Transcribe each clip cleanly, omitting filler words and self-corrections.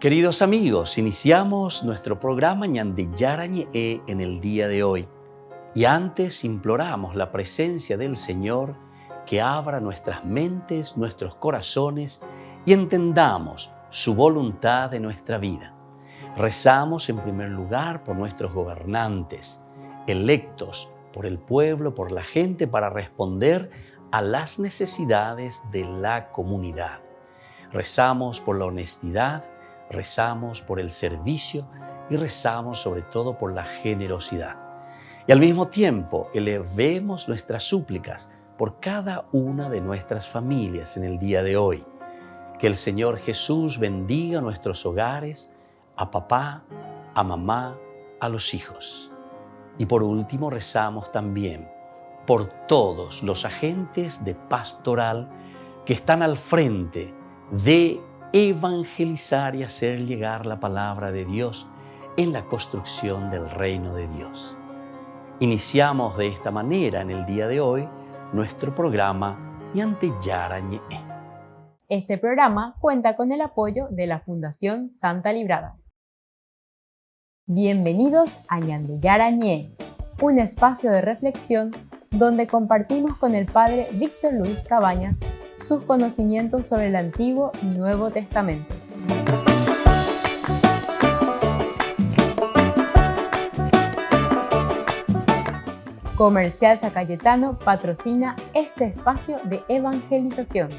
Queridos amigos, iniciamos nuestro programa Ñande Yarañe en el día de hoy. Y antes imploramos la presencia del Señor que abra nuestras mentes, nuestros corazones y entendamos su voluntad de nuestra vida. Rezamos en primer lugar por nuestros gobernantes, electos por el pueblo, por la gente, para responder a las necesidades de la comunidad. Rezamos por la honestidad, rezamos por el servicio y rezamos sobre todo por la generosidad. Y al mismo tiempo elevemos nuestras súplicas por cada una de nuestras familias en el día de hoy. Que el Señor Jesús bendiga nuestros hogares, a papá, a mamá, a los hijos. Y por último rezamos también por todos los agentes de pastoral que están al frente de evangelizar y hacer llegar la palabra de Dios en la construcción del reino de Dios. Iniciamos de esta manera en el día de hoy nuestro programa Ñande Yarañe. Este programa cuenta con el apoyo de la Fundación Santa Librada. Bienvenidos a Ñande Yarañe, un espacio de reflexión donde compartimos con el Padre Víctor Luis Cabañas sus conocimientos sobre el Antiguo y Nuevo Testamento. Comercial San Cayetano patrocina este espacio de evangelización.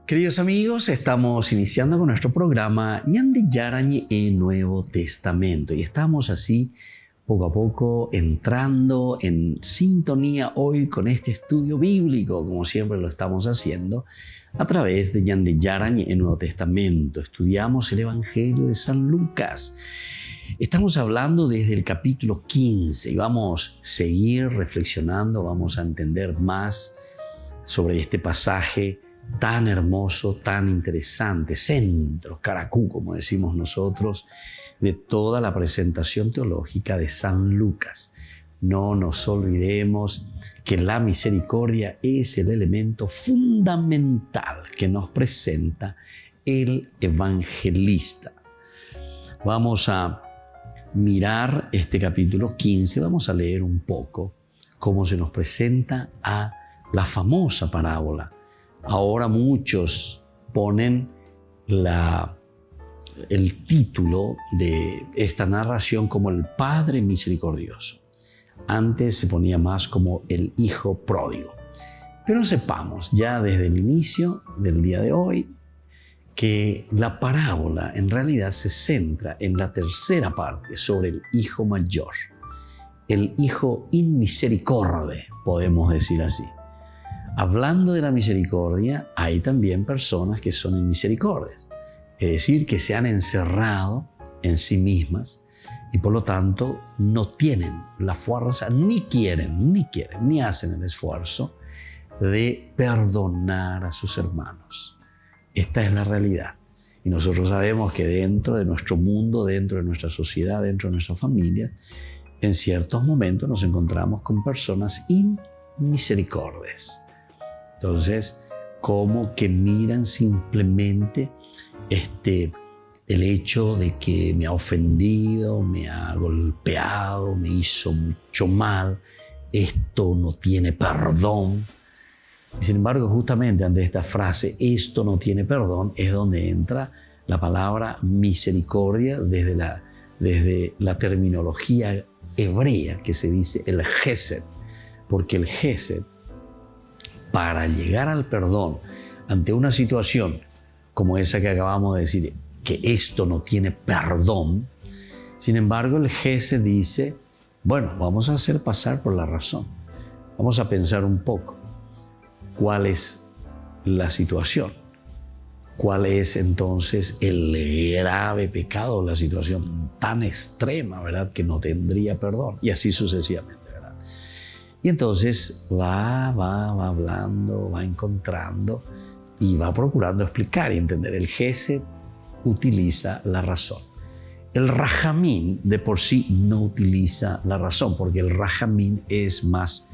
Queridos amigos, estamos iniciando con nuestro programa Ñande Yarañe Nuevo Testamento y estamos así poco a poco entrando en sintonía hoy con este estudio bíblico, como siempre lo estamos haciendo a través de Ñande Yarañe Nuevo Testamento. Estudiamos el Evangelio de San Lucas. Estamos hablando desde el capítulo 15 y vamos a seguir reflexionando, vamos a entender más sobre este pasaje tan hermoso, tan interesante, centro, caracú, como decimos nosotros, de toda la presentación teológica de San Lucas. No nos olvidemos que la misericordia es el elemento fundamental que nos presenta el evangelista. Vamos a mirar este capítulo 15, vamos a leer un poco cómo se nos presenta a la famosa parábola. Ahora muchos ponen el título de esta narración como el Padre Misericordioso. Antes se ponía más como el Hijo Pródigo. Pero sepamos ya desde el inicio del día de hoy que la parábola en realidad se centra en la tercera parte sobre el Hijo Mayor, el Hijo inmisericorde, podemos decir así. Hablando de la misericordia, hay también personas que son inmisericordias, es decir, que se han encerrado en sí mismas y por lo tanto no tienen la fuerza, ni quieren, ni hacen el esfuerzo de perdonar a sus hermanos. Esta es la realidad. Y nosotros sabemos que dentro de nuestro mundo, dentro de nuestra sociedad, dentro de nuestras familias, en ciertos momentos nos encontramos con personas inmisericordes. Entonces, como que miran simplemente el hecho de que me ha ofendido, me ha golpeado, me hizo mucho mal, esto no tiene perdón. Y sin embargo, justamente ante esta frase, esto no tiene perdón, es donde entra la palabra misericordia desde la terminología hebrea que se dice el Gesed, porque el Gesed, para llegar al perdón ante una situación como esa que acabamos de decir, que esto no tiene perdón, sin embargo el Gesed dice, bueno, vamos a hacer pasar por la razón. Vamos a pensar un poco cuál es la situación, cuál es entonces el grave pecado, la situación tan extrema, ¿verdad?, que no tendría perdón, y así sucesivamente. Y entonces va hablando, va encontrando y va procurando explicar y entender. El Gesed utiliza la razón. El Rajamín de por sí no utiliza la razón, porque el Rajamín es más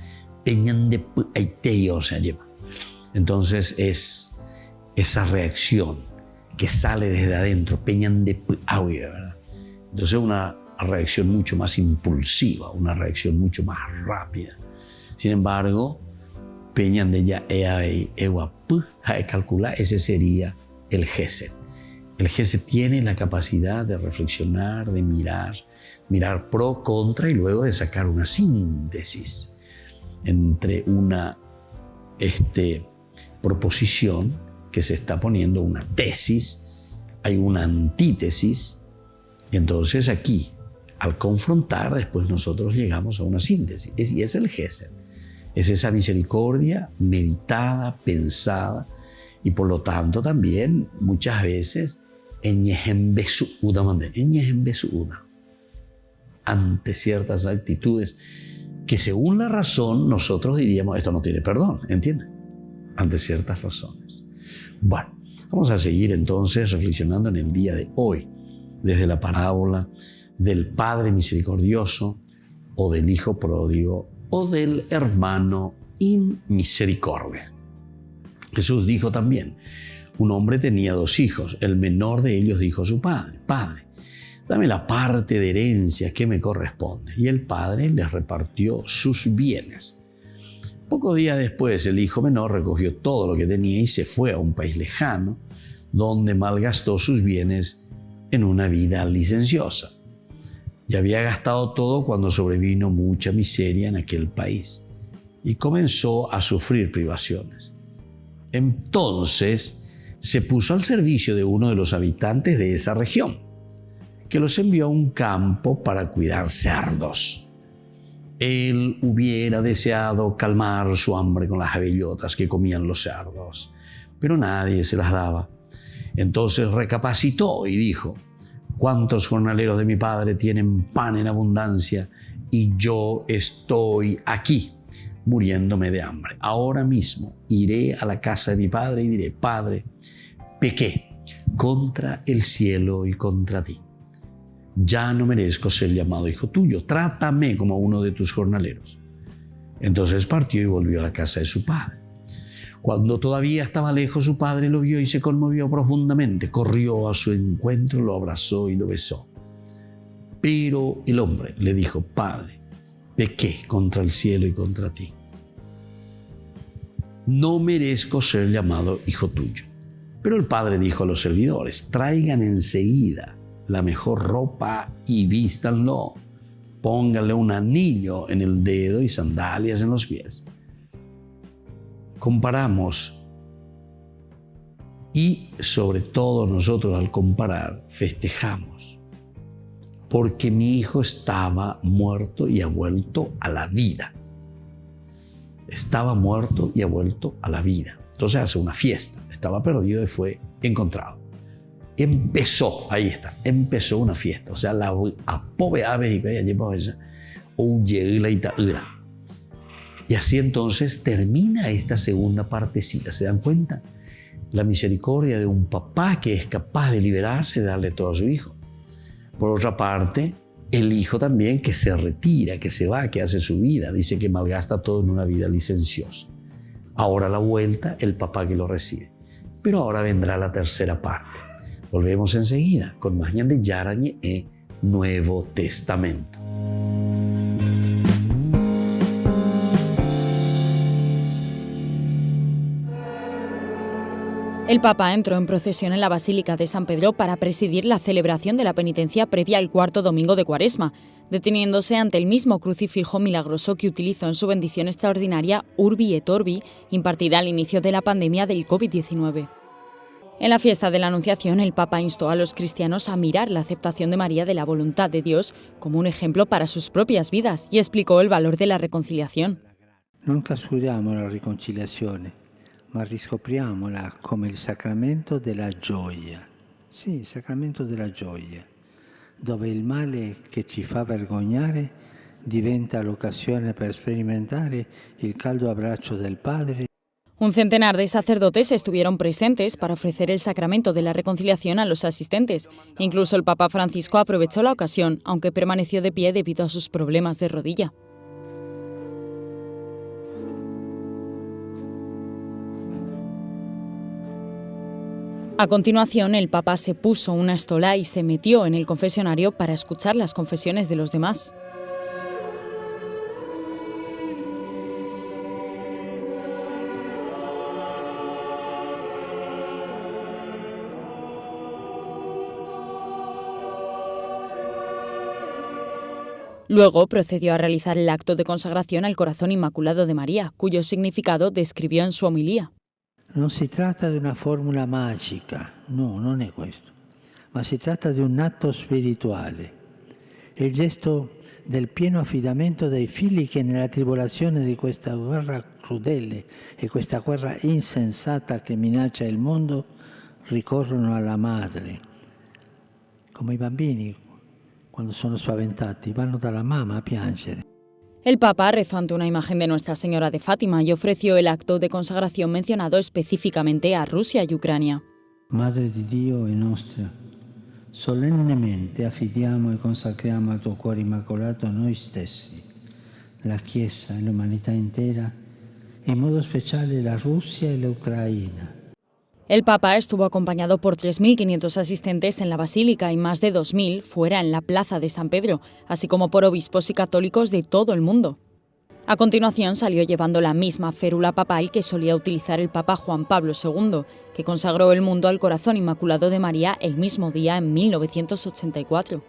o sea, lleva. Entonces es esa reacción que sale desde adentro, ¿verdad? Entonces una reacción mucho más impulsiva, una reacción mucho más rápida. Sin embargo, calcular, ese sería el Gesed. El Gesed tiene la capacidad de reflexionar, de mirar pro, contra y luego de sacar una síntesis entre una proposición que se está poniendo, una tesis, hay una antítesis. Entonces aquí, al confrontar, después nosotros llegamos a una síntesis. Y es el Gesed. Es esa misericordia meditada, pensada, y por lo tanto también muchas veces ante ciertas actitudes que según la razón nosotros diríamos esto no tiene perdón, ¿entienden? Ante ciertas razones. Bueno, vamos a seguir entonces reflexionando en el día de hoy desde la parábola del Padre misericordioso o del Hijo pródigo o del hermano inmisericordia. Jesús dijo también, un hombre tenía 2 hijos, el menor de ellos dijo a su padre, Padre, dame la parte de herencia que me corresponde. Y el padre les repartió sus bienes. Pocos días después, el hijo menor recogió todo lo que tenía y se fue a un país lejano, donde malgastó sus bienes en una vida licenciosa. Ya había gastado todo cuando sobrevino mucha miseria en aquel país y comenzó a sufrir privaciones. Entonces se puso al servicio de uno de los habitantes de esa región, que los envió a un campo para cuidar cerdos. Él hubiera deseado calmar su hambre con las bellotas que comían los cerdos, pero nadie se las daba. Entonces recapacitó y dijo, ¿cuántos jornaleros de mi padre tienen pan en abundancia y yo estoy aquí muriéndome de hambre? Ahora mismo iré a la casa de mi padre y diré, Padre, pequé contra el cielo y contra ti. Ya no merezco ser llamado hijo tuyo. Trátame como uno de tus jornaleros. Entonces partió y volvió a la casa de su padre. Cuando todavía estaba lejos, su padre lo vio y se conmovió profundamente. Corrió a su encuentro, lo abrazó y lo besó. Pero el hombre le dijo, Padre, pequé contra el cielo y contra ti. No merezco ser llamado hijo tuyo. Pero el padre dijo a los servidores, traigan enseguida la mejor ropa y vístanlo. Pónganle un anillo en el dedo y sandalias en los pies. Comparamos y sobre todo nosotros al comparar festejamos porque mi hijo estaba muerto y ha vuelto a la vida. Estaba muerto y ha vuelto a la vida. Entonces hace una fiesta. Estaba perdido y fue encontrado. Empezó una fiesta. O sea, la apobe aves y que llevaba ella o llega y taura. Y así entonces termina esta segunda partecita. ¿Se dan cuenta? La misericordia de un papá que es capaz de liberarse, de darle todo a su hijo. Por otra parte, el hijo también que se retira, que se va, que hace su vida. Dice que malgasta todo en una vida licenciosa. Ahora la vuelta, el papá que lo recibe. Pero ahora vendrá la tercera parte. Volvemos enseguida con más de Yarañe e Nuevo Testamento. El Papa entró en procesión en la Basílica de San Pedro para presidir la celebración de la penitencia previa al cuarto domingo de Cuaresma, deteniéndose ante el mismo crucifijo milagroso que utilizó en su bendición extraordinaria Urbi et Orbi, impartida al inicio de la pandemia del COVID-19. En la fiesta de la Anunciación, el Papa instó a los cristianos a mirar la aceptación de María de la voluntad de Dios como un ejemplo para sus propias vidas y explicó el valor de la reconciliación. Non trascuriamo la riconciliazione, ma riscopriamola come il sacramento della gioia. Sì, il sacramento della gioia, dove il male che ci fa vergognare diventa l'occasione per sperimentare il caldo abbraccio del Padre. Un centenar de sacerdotes estuvieron presentes para ofrecer el sacramento de la reconciliación a los asistentes. Incluso el Papa Francisco aprovechó la ocasión, aunque permaneció de pie debido a sus problemas de rodilla. A continuación, el Papa se puso una estola y se metió en el confesionario para escuchar las confesiones de los demás. Luego procedió a realizar el acto de consagración al Corazón Inmaculado de María, cuyo significado describió en su homilía. Non si tratta di una formula magica, no, non è questo, ma si tratta di un atto spirituale. È il gesto del pieno affidamento dei figli che nella tribolazione di questa guerra crudele e questa guerra insensata che minaccia il mondo ricorrono alla madre, come i bambini quando sono spaventati vanno dalla mamma a piangere. El Papa rezó ante una imagen de Nuestra Señora de Fátima y ofreció el acto de consagración mencionado específicamente a Rusia y Ucrania. Madre di Dio e nostra, solennemente affidiamo e consacriamo al tuo cuore immacolato noi stessi, la Chiesa e l'umanità intera, e in modo speciale la Russia e l'Ucraina. El Papa estuvo acompañado por 3.500 asistentes en la Basílica y más de 2.000 fuera en la Plaza de San Pedro, así como por obispos y católicos de todo el mundo. A continuación salió llevando la misma férula papal que solía utilizar el Papa Juan Pablo II, que consagró el mundo al Corazón Inmaculado de María el mismo día en 1984.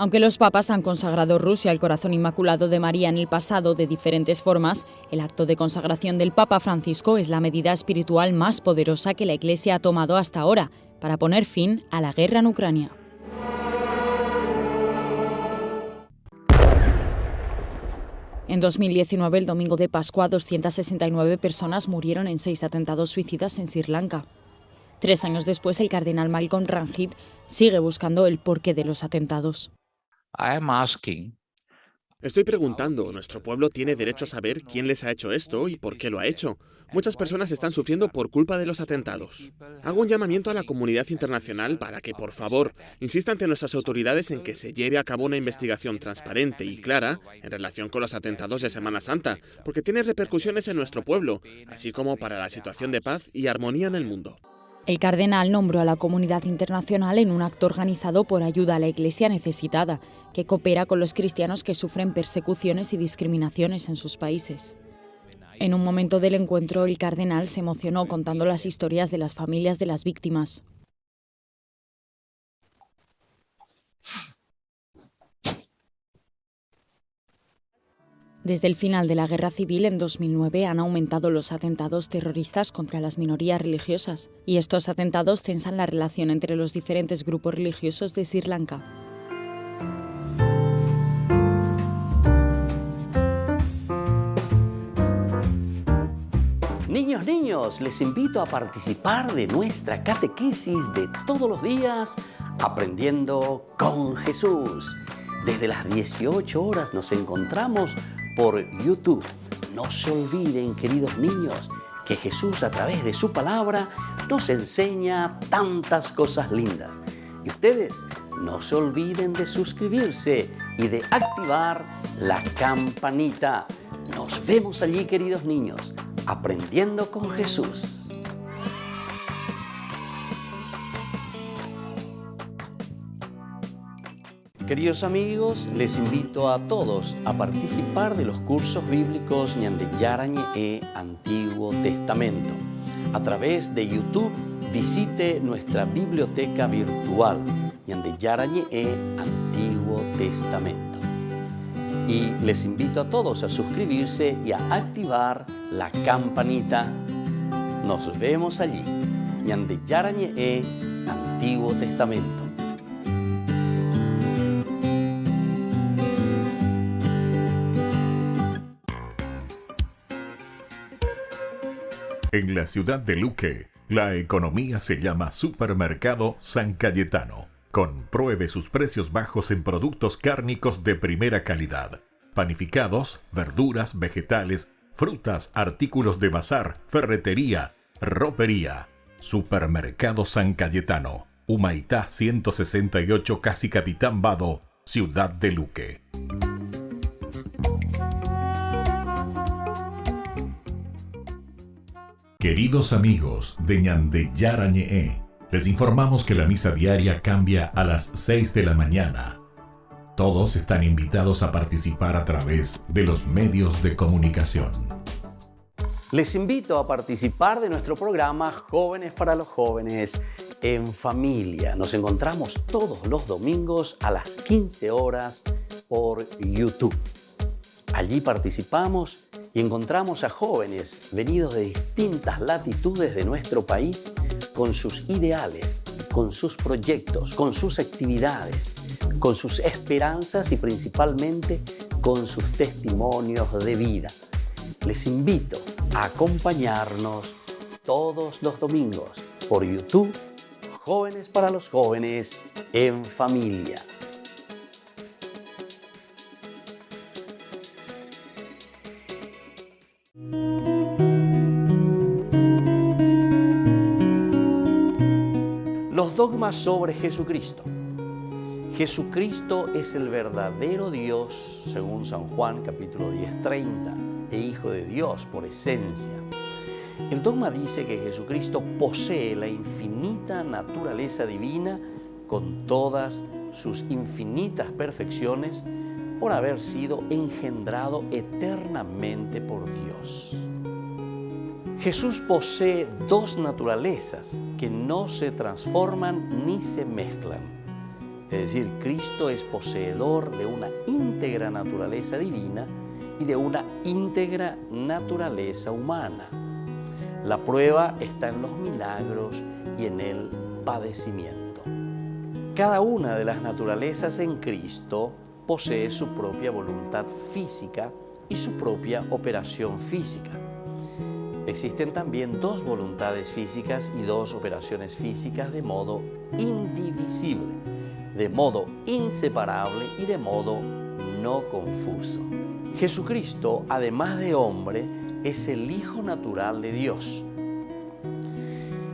Aunque los papas han consagrado Rusia al Corazón Inmaculado de María en el pasado de diferentes formas, el acto de consagración del Papa Francisco es la medida espiritual más poderosa que la Iglesia ha tomado hasta ahora para poner fin a la guerra en Ucrania. En 2019, el domingo de Pascua, 269 personas murieron en 6 atentados suicidas en Sri Lanka. 3 años después, el cardenal Malcolm Ranjit sigue buscando el porqué de los atentados. Estoy preguntando, ¿nuestro pueblo tiene derecho a saber quién les ha hecho esto y por qué lo ha hecho? Muchas personas están sufriendo por culpa de los atentados. Hago un llamamiento a la comunidad internacional para que, por favor, insista ante nuestras autoridades en que se lleve a cabo una investigación transparente y clara en relación con los atentados de Semana Santa, porque tiene repercusiones en nuestro pueblo, así como para la situación de paz y armonía en el mundo. El cardenal nombró a la comunidad internacional en un acto organizado por Ayuda a la Iglesia Necesitada, que coopera con los cristianos que sufren persecuciones y discriminaciones en sus países. En un momento del encuentro, el cardenal se emocionó contando las historias de las familias de las víctimas. Desde el final de la Guerra Civil en 2009 han aumentado los atentados terroristas contra las minorías religiosas, y estos atentados tensan la relación entre los diferentes grupos religiosos de Sri Lanka. Niños, les invito a participar de nuestra catequesis de todos los días, Aprendiendo con Jesús. Desde las 18 horas nos encontramos por YouTube. No se olviden, queridos niños, que Jesús a través de su palabra nos enseña tantas cosas lindas. Y ustedes no se olviden de suscribirse y de activar la campanita. Nos vemos allí, queridos niños, aprendiendo con Jesús. Queridos amigos, les invito a todos a participar de los cursos bíblicos Ñande Yarañe e Antiguo Testamento. A través de YouTube, visite nuestra biblioteca virtual Ñande Yarañe e Antiguo Testamento. Y les invito a todos a suscribirse y a activar la campanita. Nos vemos allí. Ñande Yarañe e Antiguo Testamento. En la ciudad de Luque, la economía se llama Supermercado San Cayetano. Compruebe sus precios bajos en productos cárnicos de primera calidad. Panificados, verduras, vegetales, frutas, artículos de bazar, ferretería, ropería. Supermercado San Cayetano, Humaitá 168, Casi Capitán Vado, ciudad de Luque. Queridos amigos de Ñande Yarañe, Les informamos que la misa diaria cambia a las 6 de la mañana. Todos están invitados a participar a través de los medios de comunicación. Les invito a participar de nuestro programa Jóvenes para los Jóvenes en Familia. Nos encontramos todos los domingos a las 15 horas por YouTube. Allí participamos y encontramos a jóvenes venidos de distintas latitudes de nuestro país con sus ideales, con sus proyectos, con sus actividades, con sus esperanzas y principalmente con sus testimonios de vida. Les invito a acompañarnos todos los domingos por YouTube, Jóvenes para los Jóvenes en Familia. Los dogmas sobre Jesucristo. Jesucristo es el verdadero Dios, según San Juan capítulo 10:30, e Hijo de Dios por esencia. El dogma dice que Jesucristo posee la infinita naturaleza divina con todas sus infinitas perfecciones por haber sido engendrado eternamente por Dios. Jesús posee dos naturalezas que no se transforman ni se mezclan. Es decir, Cristo es poseedor de una íntegra naturaleza divina y de una íntegra naturaleza humana. La prueba está en los milagros y en el padecimiento. Cada una de las naturalezas en Cristo posee su propia voluntad física y su propia operación física. Existen también dos voluntades físicas y dos operaciones físicas de modo indivisible, de modo inseparable y de modo no confuso. Jesucristo, además de hombre, es el Hijo natural de Dios.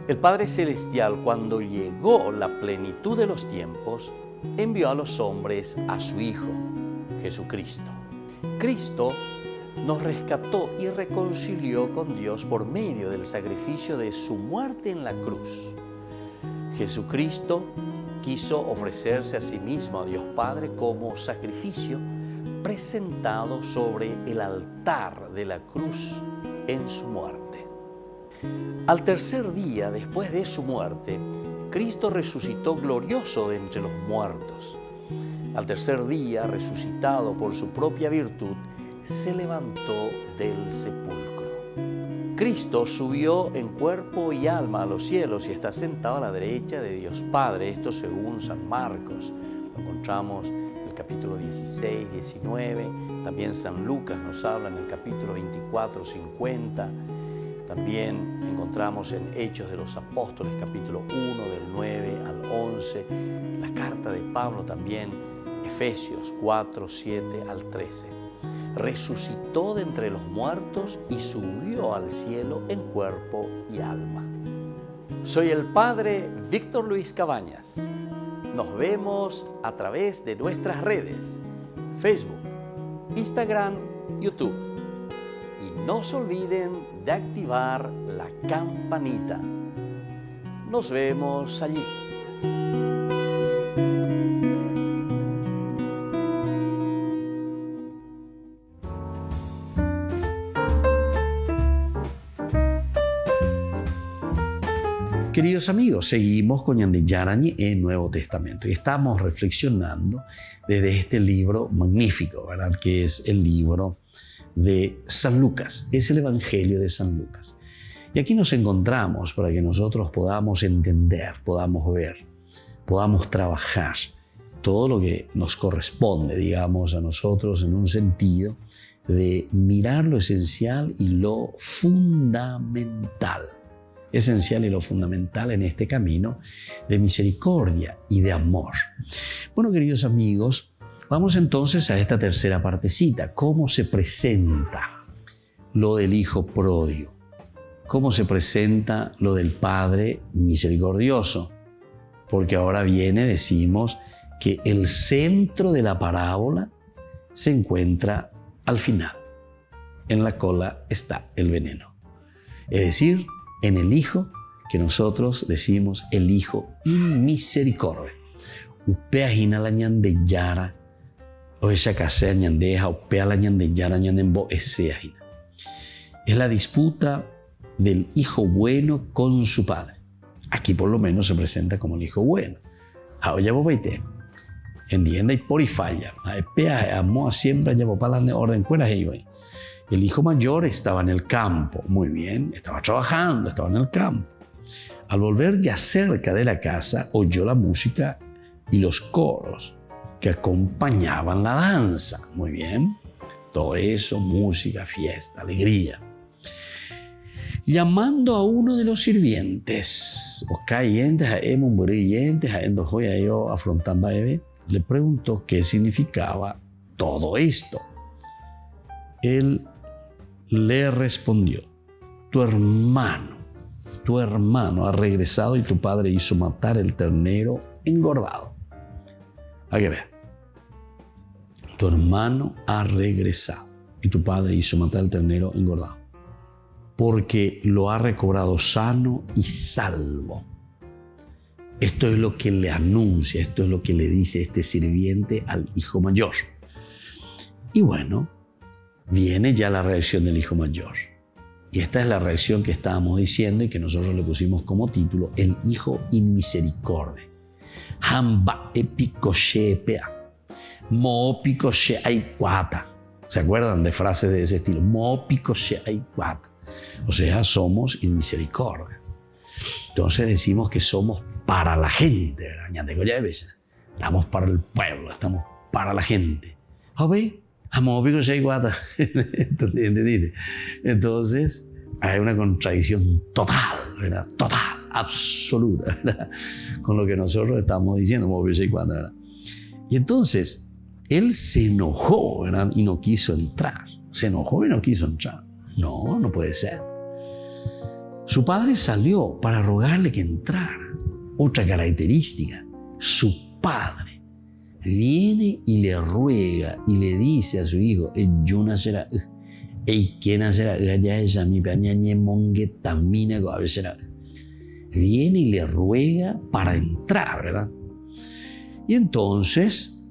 El Padre Celestial, cuando llegó la plenitud de los tiempos, envió a los hombres a su Hijo, Jesucristo. Cristo nos rescató y reconcilió con Dios por medio del sacrificio de su muerte en la cruz. Jesucristo quiso ofrecerse a sí mismo a Dios Padre como sacrificio presentado sobre el altar de la cruz en su muerte. Al tercer día después de su muerte, Cristo resucitó glorioso de entre los muertos. Al tercer día, resucitado por su propia virtud, se levantó del sepulcro. Cristo subió en cuerpo y alma a los cielos y está sentado a la derecha de Dios Padre. Esto según San Marcos. Lo encontramos en el capítulo 16, 19. También San Lucas nos habla en el capítulo 24, 50. También encontramos en Hechos de los Apóstoles, capítulo 1, del 9 al 11. La carta de Pablo también, Efesios 4, 7 al 13. Resucitó de entre los muertos y subió al cielo en cuerpo y alma. Soy el Padre Víctor Luis Cabañas. Nos vemos a través de nuestras redes, Facebook, Instagram, YouTube. Y no se olviden de activar la campanita. Nos vemos allí. Queridos amigos, seguimos con Yandy Yarañi en Nuevo Testamento y estamos reflexionando desde este libro magnífico, ¿verdad? Que es el libro de San Lucas, es el Evangelio de San Lucas. Y aquí nos encontramos para que nosotros podamos entender, podamos ver, podamos trabajar todo lo que nos corresponde, digamos, a nosotros en un sentido de mirar lo esencial y lo fundamental. Esencial y lo fundamental en este camino de misericordia y de amor. Bueno, queridos amigos, vamos entonces a esta tercera partecita. ¿Cómo se presenta lo del Hijo pródigo? ¿Cómo se presenta lo del Padre misericordioso? Porque ahora viene, decimos, que el centro de la parábola se encuentra al final. En la cola está el veneno. Es decir, en el Hijo que nosotros decimos el hijo inmisericordia. Upea hina la ñande yara, o esa casea ñandeja, upea la ñande yara ñandembo esea hina. Es la disputa del hijo bueno con su padre. Aquí por lo menos se presenta como el hijo bueno. Ahora vos veis, entiende y por y falla. Pea amó siempre ya para la orden fuera ahí. El hijo mayor estaba en el campo, muy bien, estaba trabajando, estaba en el campo. Al volver ya cerca de la casa, oyó la música y los coros que acompañaban la danza. Muy bien, todo eso, música, fiesta, alegría. Llamando a uno de los sirvientes, le preguntó qué significaba todo esto. Él le respondió: tu hermano ha regresado y tu padre hizo matar el ternero engordado. Hay que ver. Tu hermano ha regresado y tu padre hizo matar el ternero engordado, porque lo ha recobrado sano y salvo. Esto es lo que le anuncia, esto es lo que le dice este sirviente al hijo mayor. Y bueno, viene ya la reacción del hijo mayor. Y esta es la reacción que estábamos diciendo y que nosotros le pusimos como título: el hijo inmisericordia. Hamba epicosepea, mo picose aicuata. ¿Se acuerdan de frases de ese estilo? Mo picose aicuata. O sea, somos inmisericordia. Entonces decimos que somos para la gente, ¿verdad? Estamos para el pueblo, estamos para la gente. Entonces hay una contradicción total, ¿verdad? Total, absoluta, ¿verdad? Con lo que nosotros estamos diciendo, ¿verdad? Y entonces él se enojó, ¿verdad? Y no quiso entrar. Se enojó y no quiso entrar. No, no puede ser. Su padre salió para rogarle que entrara. Otra característica, su padre viene y le ruega y le dice a su hijo: viene y le ruega para entrar, ¿verdad? Y entonces,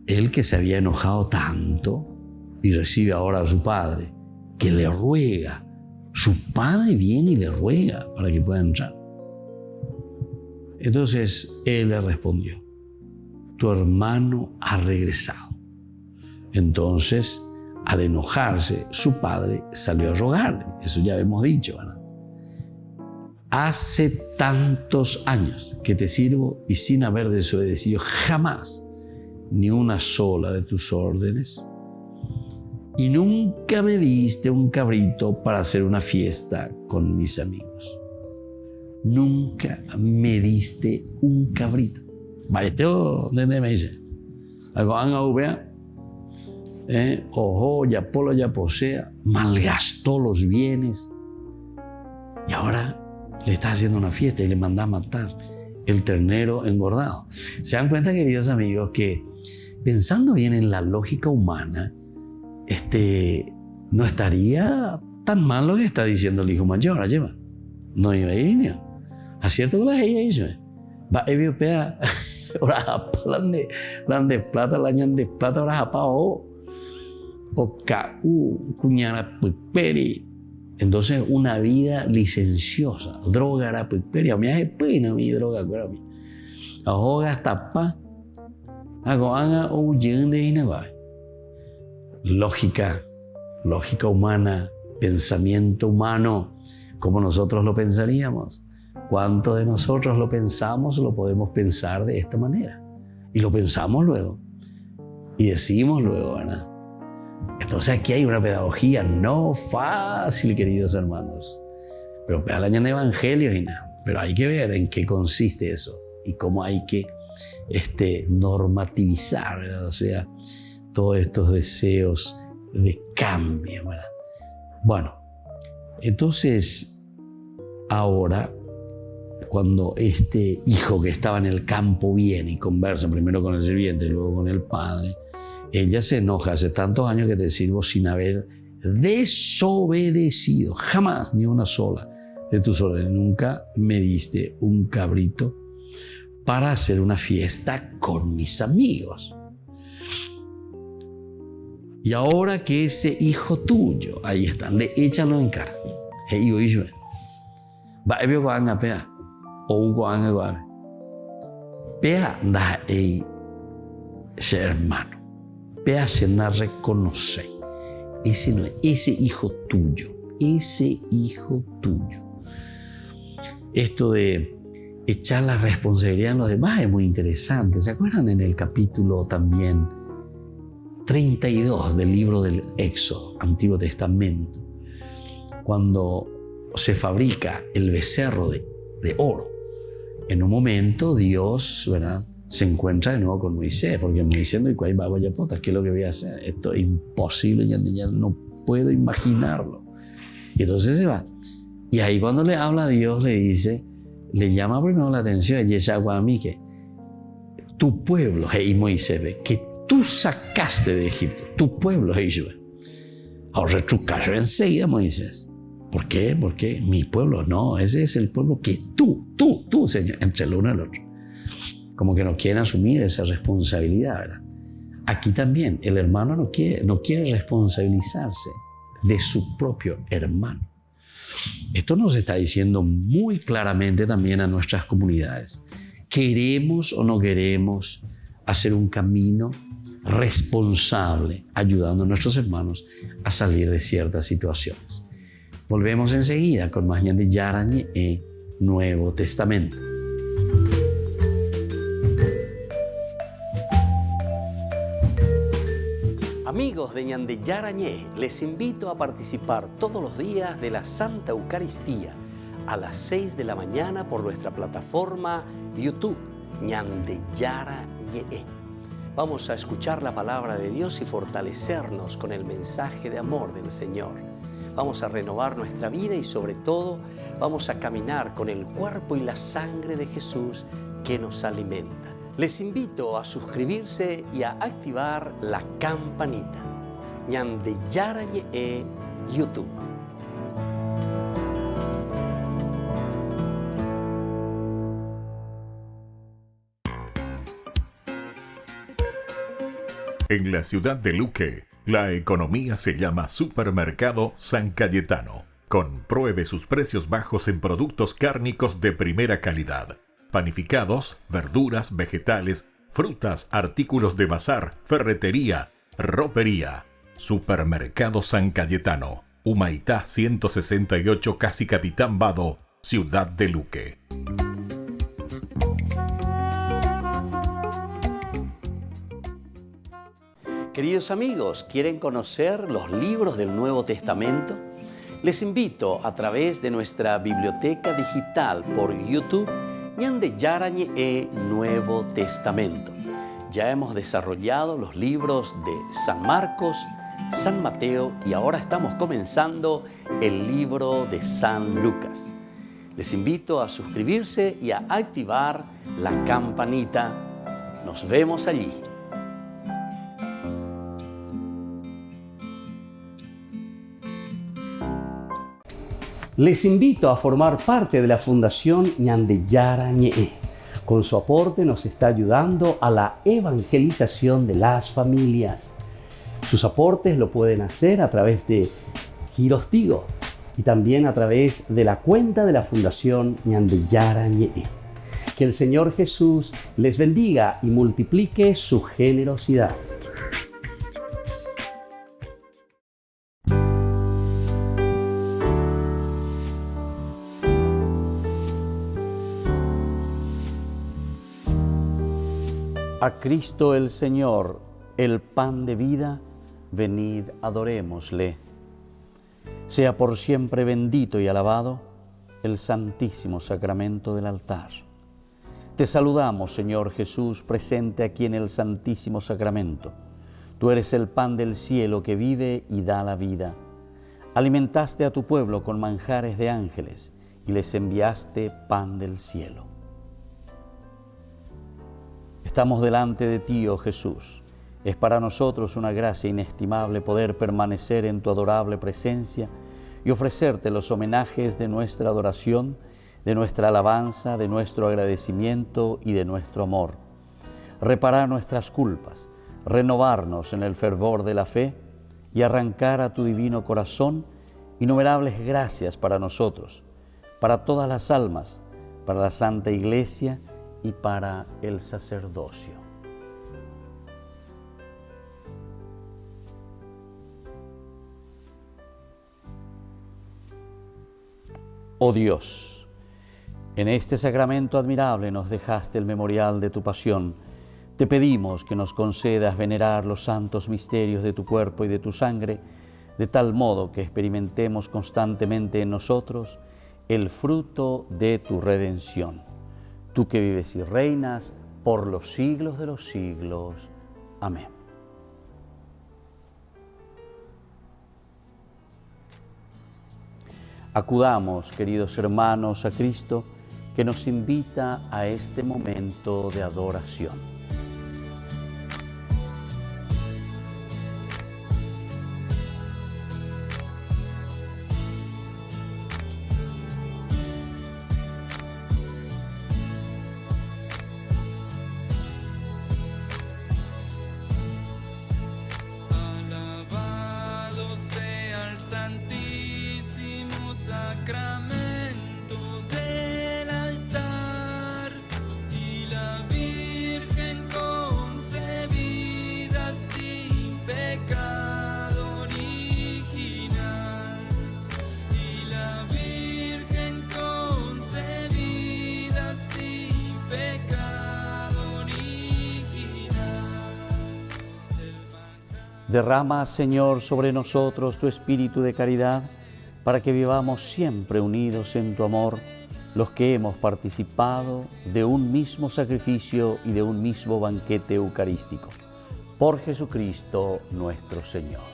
él que se había enojado tanto y recibe ahora a su padre que le ruega, su padre viene y le ruega para que pueda entrar. Entonces él le respondió: tu hermano ha regresado. Entonces, al enojarse, su padre salió a rogarle. Eso ya hemos dicho, ¿verdad? Hace tantos años que te sirvo y sin haber desobedecido jamás ni una sola de tus órdenes. Y nunca me diste un cabrito para hacer una fiesta con mis amigos. Nunca me diste un cabrito. Maestro, ¿dónde me dice? Algo han aubea, ojo, ya polo, ya posea, malgastó los bienes y ahora le está haciendo una fiesta y le manda a matar el ternero engordado. ¿Se dan cuenta, queridos amigos, que pensando bien en la lógica humana, no estaría tan mal lo que está diciendo el hijo mayor? Lleva. No iba a ir. Acierto que la ella hizo. Va a europea. Ahora plan de plata, la ñan de plata, ahora japa o cuñara piperi. Entonces, una vida licenciosa. Droga era piperi. A mí hace pena mi droga, acuérdame. Ahoga hasta pa. Hago haga o llegan de inagua. Lógica humana, pensamiento humano, como nosotros lo pensaríamos. ¿Cuánto de nosotros lo pensamos o lo podemos pensar de esta manera? Y lo pensamos luego. Y decimos luego, ¿verdad? Entonces aquí hay una pedagogía no fácil, queridos hermanos. Pero hablan de evangelios y nada. Pero hay que ver en qué consiste eso y cómo hay que normativizar, ¿verdad? O sea, todos estos deseos de cambio, ¿verdad? Bueno, entonces ahora, cuando este hijo que estaba en el campo viene y conversa primero con el sirviente y luego con el padre, ella se enoja: hace tantos años que te sirvo sin haber desobedecido, jamás, ni una sola de tus órdenes. Nunca me diste un cabrito para hacer una fiesta con mis amigos. Y ahora que ese hijo tuyo, ahí está, le échalo en cara. Hey, yo, va a ver a pea, o a pea, da ese hermano, pea se na reconoce. Ese no es, ese hijo tuyo. Esto de echar la responsabilidad en los demás es muy interesante. ¿Se acuerdan en el capítulo también 32 del libro del Éxodo, Antiguo Testamento, cuando se fabrica el becerro de oro? En un momento Dios, ¿verdad?, se encuentra de nuevo con Moisés, porque Moisés no dice, ¿qué es lo que voy a hacer? Esto es imposible, ya no puedo imaginarlo. Y entonces se va. Y ahí cuando le habla a Dios, le dice, le llama primero la atención a Yeshaguami, que tu pueblo, y Moisés ve, que tú sacaste de Egipto, tu pueblo, ahora tú cayó enseguida, Moisés. ¿Por qué? Porque mi pueblo, no, ese es el pueblo que tú, Señor, entre el uno y el otro. Como que no quieren asumir esa responsabilidad, ¿verdad? Aquí también el hermano no quiere responsabilizarse de su propio hermano. Esto nos está diciendo muy claramente también a nuestras comunidades. ¿Queremos o no queremos hacer un camino responsable ayudando a nuestros hermanos a salir de ciertas situaciones? Volvemos enseguida con más de Yarañe e Nuevo Testamento. Amigos de Ñande Yarañé, les invito a participar todos los días de la Santa Eucaristía a las 6 de la mañana por nuestra plataforma YouTube, Ñande Yarañé. Vamos a escuchar la palabra de Dios y fortalecernos con el mensaje de amor del Señor. Vamos a renovar nuestra vida y sobre todo vamos a caminar con el cuerpo y la sangre de Jesús que nos alimenta. Les invito a suscribirse y a activar la campanita. Ñande Yarañé YouTube. En la ciudad de Luque, la economía se llama Supermercado San Cayetano. Compruebe sus precios bajos en productos cárnicos de primera calidad. Panificados, verduras, vegetales, frutas, artículos de bazar, ferretería, ropería. Supermercado San Cayetano, Humaitá 168, Casi Capitán Vado, Ciudad de Luque. Queridos amigos, ¿quieren conocer los libros del Nuevo Testamento? Les invito a través de nuestra biblioteca digital por YouTube, Ñande Yarañé Nuevo Testamento. Ya hemos desarrollado los libros de San Marcos, San Mateo y ahora estamos comenzando el libro de San Lucas. Les invito a suscribirse y a activar la campanita. Nos vemos allí. Les invito a formar parte de la Fundación Ñande Yarañé. Con su aporte nos está ayudando a la evangelización de las familias. Sus aportes lo pueden hacer a través de Giros Tigo y también a través de la cuenta de la Fundación Ñande Yarañé. Que el Señor Jesús les bendiga y multiplique su generosidad. A Cristo el Señor, el pan de vida, venid, adorémosle. Sea por siempre bendito y alabado el santísimo sacramento del altar. Te saludamos, Señor Jesús, presente aquí en el santísimo sacramento. Tú eres el pan del cielo que vive y da la vida. Alimentaste a tu pueblo con manjares de ángeles y les enviaste pan del cielo. Estamos delante de ti, oh Jesús. Es para nosotros una gracia inestimable poder permanecer en tu adorable presencia y ofrecerte los homenajes de nuestra adoración, de nuestra alabanza, de nuestro agradecimiento y de nuestro amor. Reparar nuestras culpas, renovarnos en el fervor de la fe y arrancar a tu divino corazón innumerables gracias para nosotros, para todas las almas, para la Santa Iglesia y para el sacerdocio. Oh Dios, en este sacramento admirable nos dejaste el memorial de tu pasión. Te pedimos que nos concedas venerar los santos misterios de tu cuerpo y de tu sangre, de tal modo que experimentemos constantemente en nosotros el fruto de tu redención. Tú que vives y reinas por los siglos de los siglos. Amén. Acudamos, queridos hermanos, a Cristo, que nos invita a este momento de adoración. Alabado sea el Santísimo Sacramento del altar y la Virgen concebida sin pecado original. Y la Virgen concebida sin pecado original. Derrama, Señor, sobre nosotros tu espíritu de caridad, para que vivamos siempre unidos en tu amor, los que hemos participado de un mismo sacrificio y de un mismo banquete eucarístico. Por Jesucristo nuestro Señor.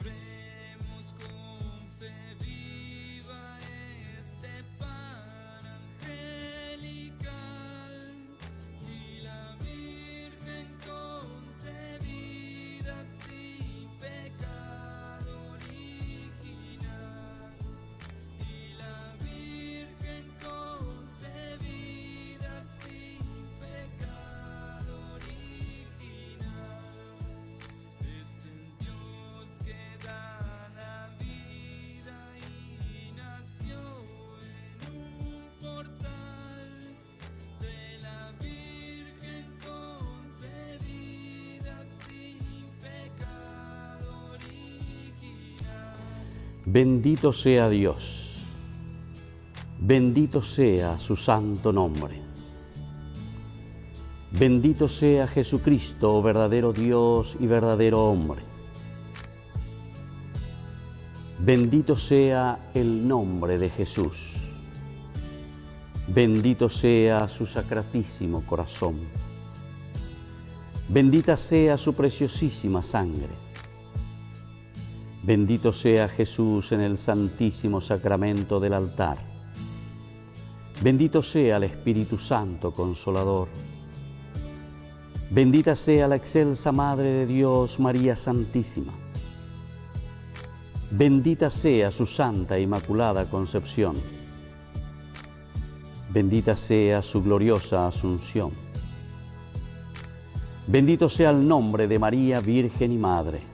Celebremos con fe viva este pan angelical y la Virgen concebida sin pecado original. Y la Virgen concebida sin pecado original. Es el Dios que da la vida y nació en un portal de la Virgen concebida sin pecado original. Bendito sea Dios, bendito sea su santo nombre. Bendito sea Jesucristo, verdadero Dios y verdadero hombre. Bendito sea el nombre de Jesús. Bendito sea su sacratísimo corazón. Bendita sea su preciosísima sangre. Bendito sea Jesús en el santísimo sacramento del altar. Bendito sea el Espíritu Santo Consolador. Bendita sea la excelsa Madre de Dios, María Santísima. Bendita sea su Santa e Inmaculada Concepción. Bendita sea su gloriosa Asunción. Bendito sea el nombre de María, Virgen y Madre.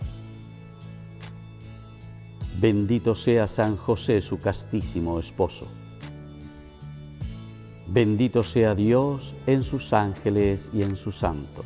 Bendito sea San José, su castísimo esposo. Bendito sea Dios en sus ángeles y en sus santos.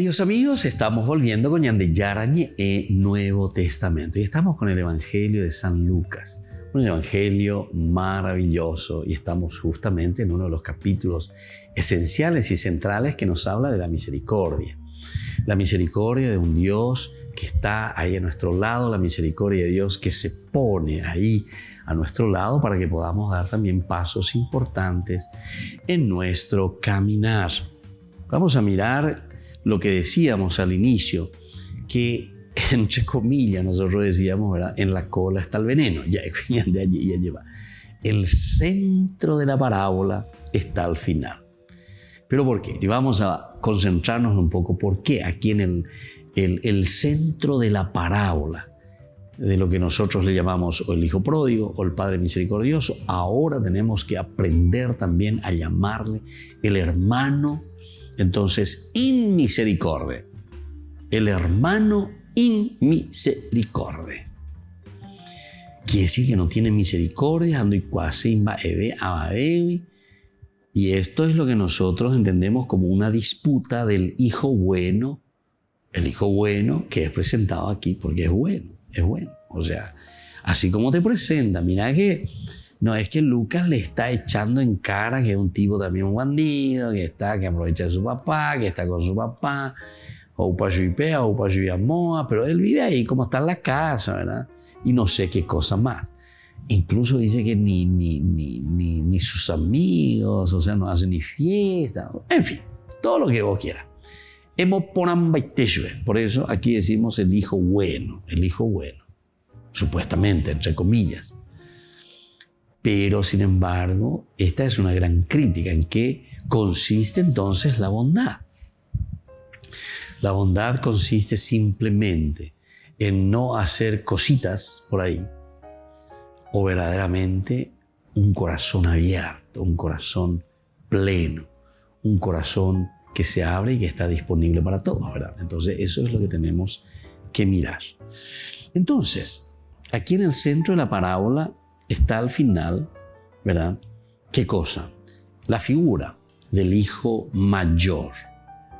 Queridos amigos, estamos volviendo con Ñande Yarañe Nuevo Testamento y estamos con el Evangelio de San Lucas, un evangelio maravilloso, y estamos justamente en uno de los capítulos esenciales y centrales que nos habla de la misericordia. La misericordia de un Dios que está ahí a nuestro lado, la misericordia de Dios que se pone ahí a nuestro lado para que podamos dar también pasos importantes en nuestro caminar. Vamos a mirar lo que decíamos al inicio, que entre comillas nosotros decíamos, ¿verdad? En la cola está el veneno. Ya de allí ya lleva. El centro de la parábola está al final. ¿Pero por qué? Y vamos a concentrarnos un poco por qué aquí en el centro de la parábola, de lo que nosotros le llamamos o el hijo pródigo o el padre misericordioso, ahora tenemos que aprender también a llamarle el hermano, entonces, in misericordia. El hermano in misericordia. Quiere decir que no tiene misericordia, ando y cuasi ababebi. Y esto es lo que nosotros entendemos como una disputa del hijo bueno. El hijo bueno que es presentado aquí porque es bueno, es bueno. O sea, así como te presenta, mira que no es que Lucas le está echando en cara que es un tipo también un bandido, que aprovecha de su papá, que está con su papá, o payuipea, o payuyamoa, pero él vive ahí como está en la casa, ¿verdad? Y no sé qué cosa más. Incluso dice que ni sus amigos, o sea, no hace ni fiesta, en fin, todo lo que vos quieras. Por eso aquí decimos el hijo bueno, supuestamente, entre comillas. Pero, sin embargo, esta es una gran crítica. ¿En qué consiste entonces la bondad? La bondad consiste simplemente en no hacer cositas por ahí, o verdaderamente un corazón abierto, un corazón pleno, un corazón que se abre y que está disponible para todos, ¿verdad? Entonces, eso es lo que tenemos que mirar. Entonces, aquí en el centro de la parábola está al final, ¿verdad? ¿Qué cosa? La figura del hijo mayor,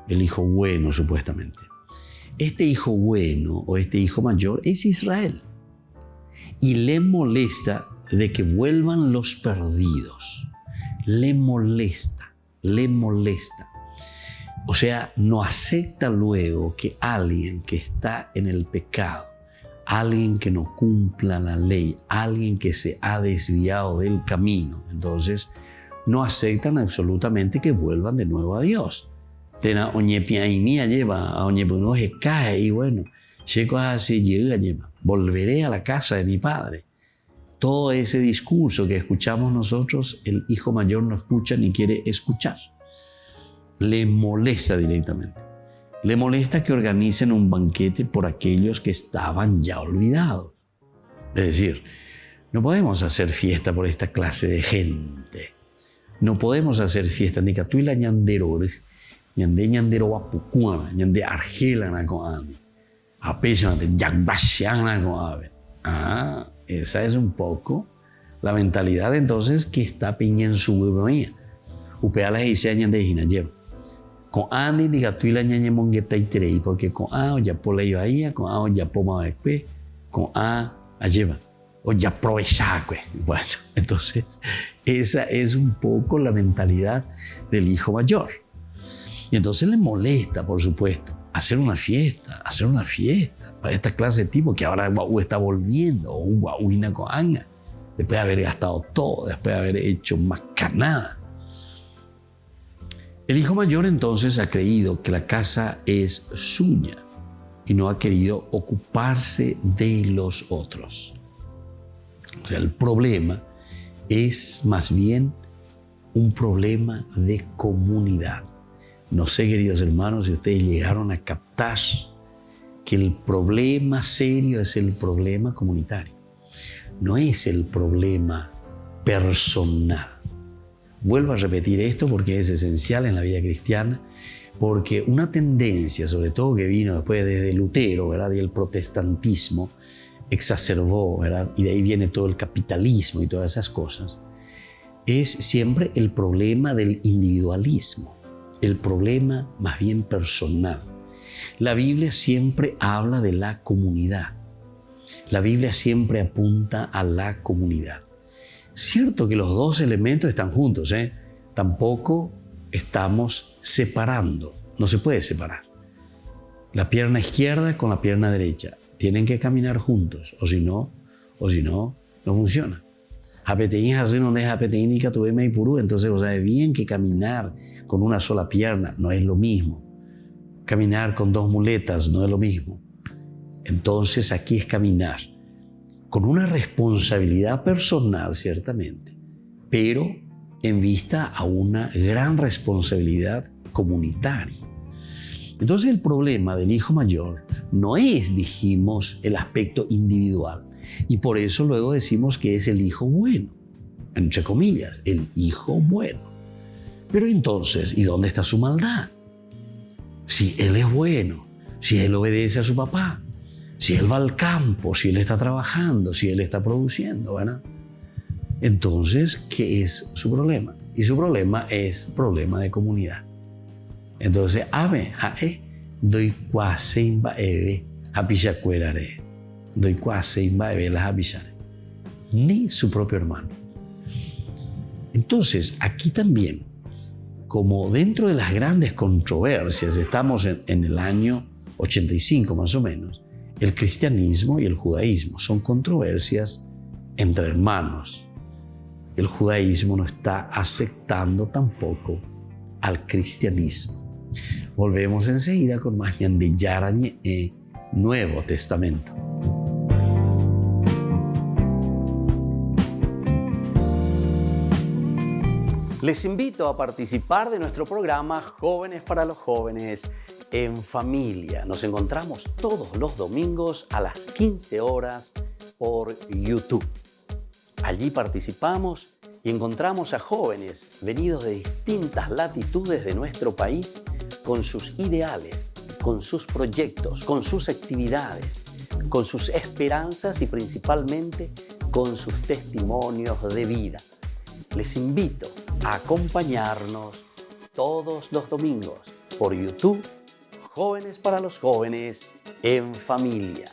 el hijo bueno supuestamente. Este hijo bueno o este hijo mayor es Israel y le molesta de que vuelvan los perdidos. Le molesta. O sea, no acepta luego que alguien que está en el pecado, alguien que no cumpla la ley, alguien que se ha desviado del camino, entonces no aceptan absolutamente que vuelvan de nuevo a Dios. Tena oñepia y mía lleva a oñepuno se cae y bueno, llego así llega lleva, volveré a la casa de mi padre. Todo ese discurso que escuchamos nosotros, el hijo mayor no escucha ni quiere escuchar. Le molesta directamente. Le molesta que organicen un banquete por aquellos que estaban ya olvidados. Es decir, no podemos hacer fiesta por esta clase de gente. No podemos hacer fiesta. Ni catuila ñandero, ñandero apucuana, ñande argelana con ande. Apesante, yagbashana con ave. Esa es un poco la mentalidad entonces que está piña en su huevonía. Upeala y se ñande jinayero. Con Andy diga tú y la ñaña mongueta y trei, porque con o ya por la iba con o ya poma después, con a lleva, o ya aprovechar, pues. Bueno, entonces, esa es un poco la mentalidad del hijo mayor. Y entonces le molesta, por supuesto, hacer una fiesta para esta clase de tipo que ahora Guau está volviendo, o un Guauina con Anga, después de haber gastado todo, después de haber hecho más canada. El hijo mayor entonces ha creído que la casa es suya y no ha querido ocuparse de los otros. O sea, el problema es más bien un problema de comunidad. No sé, queridos hermanos, si ustedes llegaron a captar que el problema serio es el problema comunitario. No es el problema personal. Vuelvo a repetir esto porque es esencial en la vida cristiana, porque una tendencia, sobre todo que vino después desde Lutero, ¿verdad? Y el protestantismo exacerbó, ¿verdad? Y de ahí viene todo el capitalismo y todas esas cosas, es siempre el problema del individualismo, el problema más bien personal. La Biblia siempre habla de la comunidad. La Biblia siempre apunta a la comunidad. Cierto que los dos elementos están juntos, Tampoco estamos separando. No se puede separar. La pierna izquierda con la pierna derecha tienen que caminar juntos, o si no, no funciona. Entonces, bien que caminar con una sola pierna no es lo mismo. Caminar con dos muletas no es lo mismo. Entonces, aquí es caminar con una responsabilidad personal, ciertamente, pero en vista a una gran responsabilidad comunitaria. Entonces, el problema del hijo mayor no es, dijimos, el aspecto individual. Y por eso luego decimos que es el hijo bueno, entre comillas, el hijo bueno. Pero entonces, ¿y dónde está su maldad? Si él es bueno, si él obedece a su papá, si él va al campo, si él está trabajando, si él está produciendo, ¿verdad? Entonces, ¿qué es su problema? Y su problema es problema de comunidad. Entonces, doy cuaseimba eve, hapishacuerare. Doy cuaseimba eve las hapisare. Ni su propio hermano. Entonces, aquí también, como dentro de las grandes controversias, estamos en el año 85 más o menos, el cristianismo y el judaísmo son controversias entre hermanos. El judaísmo no está aceptando tampoco al cristianismo. Volvemos enseguida con más de Yarañé, Nuevo Testamento. Les invito a participar de nuestro programa Jóvenes para los Jóvenes en Familia. Nos encontramos todos los domingos a las 15 horas por YouTube. Allí participamos y encontramos a jóvenes venidos de distintas latitudes de nuestro país con sus ideales, con sus proyectos, con sus actividades, con sus esperanzas y principalmente con sus testimonios de vida. Les invito a acompañarnos todos los domingos por YouTube, Jóvenes para los Jóvenes en Familia.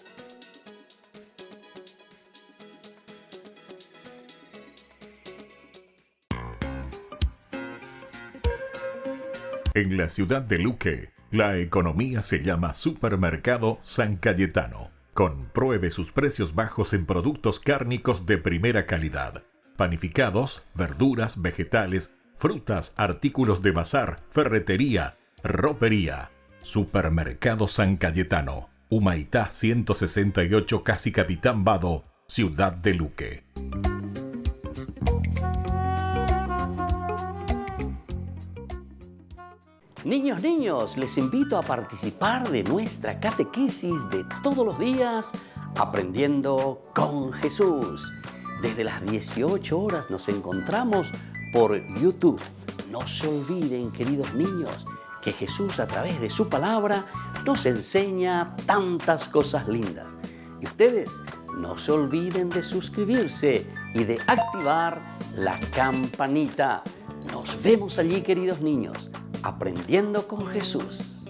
En la ciudad de Luque, la economía se llama Supermercado San Cayetano. Compruebe sus precios bajos en productos cárnicos de primera calidad. Panificados, verduras, vegetales, frutas, artículos de bazar, ferretería, ropería. Supermercado San Cayetano, Humaitá 168, Casi Capitán Vado, Ciudad de Luque. Niños, les invito a participar de nuestra catequesis de todos los días, Aprendiendo con Jesús. Desde las 18 horas nos encontramos por YouTube. No se olviden, queridos niños, que Jesús a través de su palabra nos enseña tantas cosas lindas. Y ustedes no se olviden de suscribirse y de activar la campanita. Nos vemos allí, queridos niños, Aprendiendo con Jesús.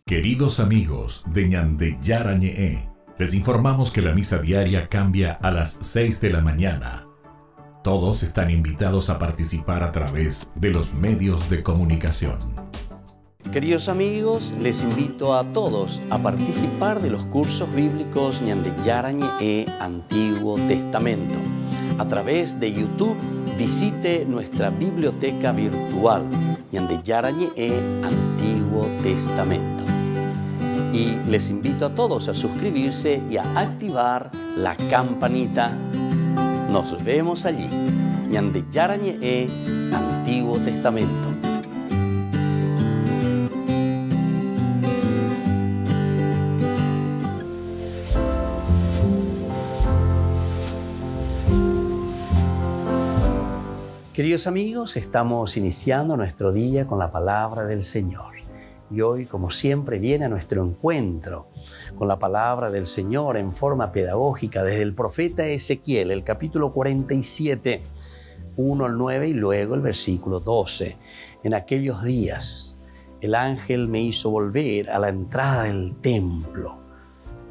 Queridos amigos de Ñande Yarañé, les informamos que la misa diaria cambia a las 6 de la mañana. Todos están invitados a participar a través de los medios de comunicación. Queridos amigos, les invito a todos a participar de los cursos bíblicos Ñande Yarañé Antiguo Testamento. A través de YouTube, visite nuestra biblioteca virtual Ñande Yarañé Antiguo Testamento. Y les invito a todos a suscribirse y a activar la campanita. Nos vemos allí, Ñande Yarañé Antiguo Testamento. Queridos amigos, estamos iniciando nuestro día con la palabra del Señor. Y hoy, como siempre, viene a nuestro encuentro con la palabra del Señor en forma pedagógica desde el profeta Ezequiel, el capítulo 47, 1 al 9 y luego el versículo 12. En aquellos días el ángel me hizo volver a la entrada del templo.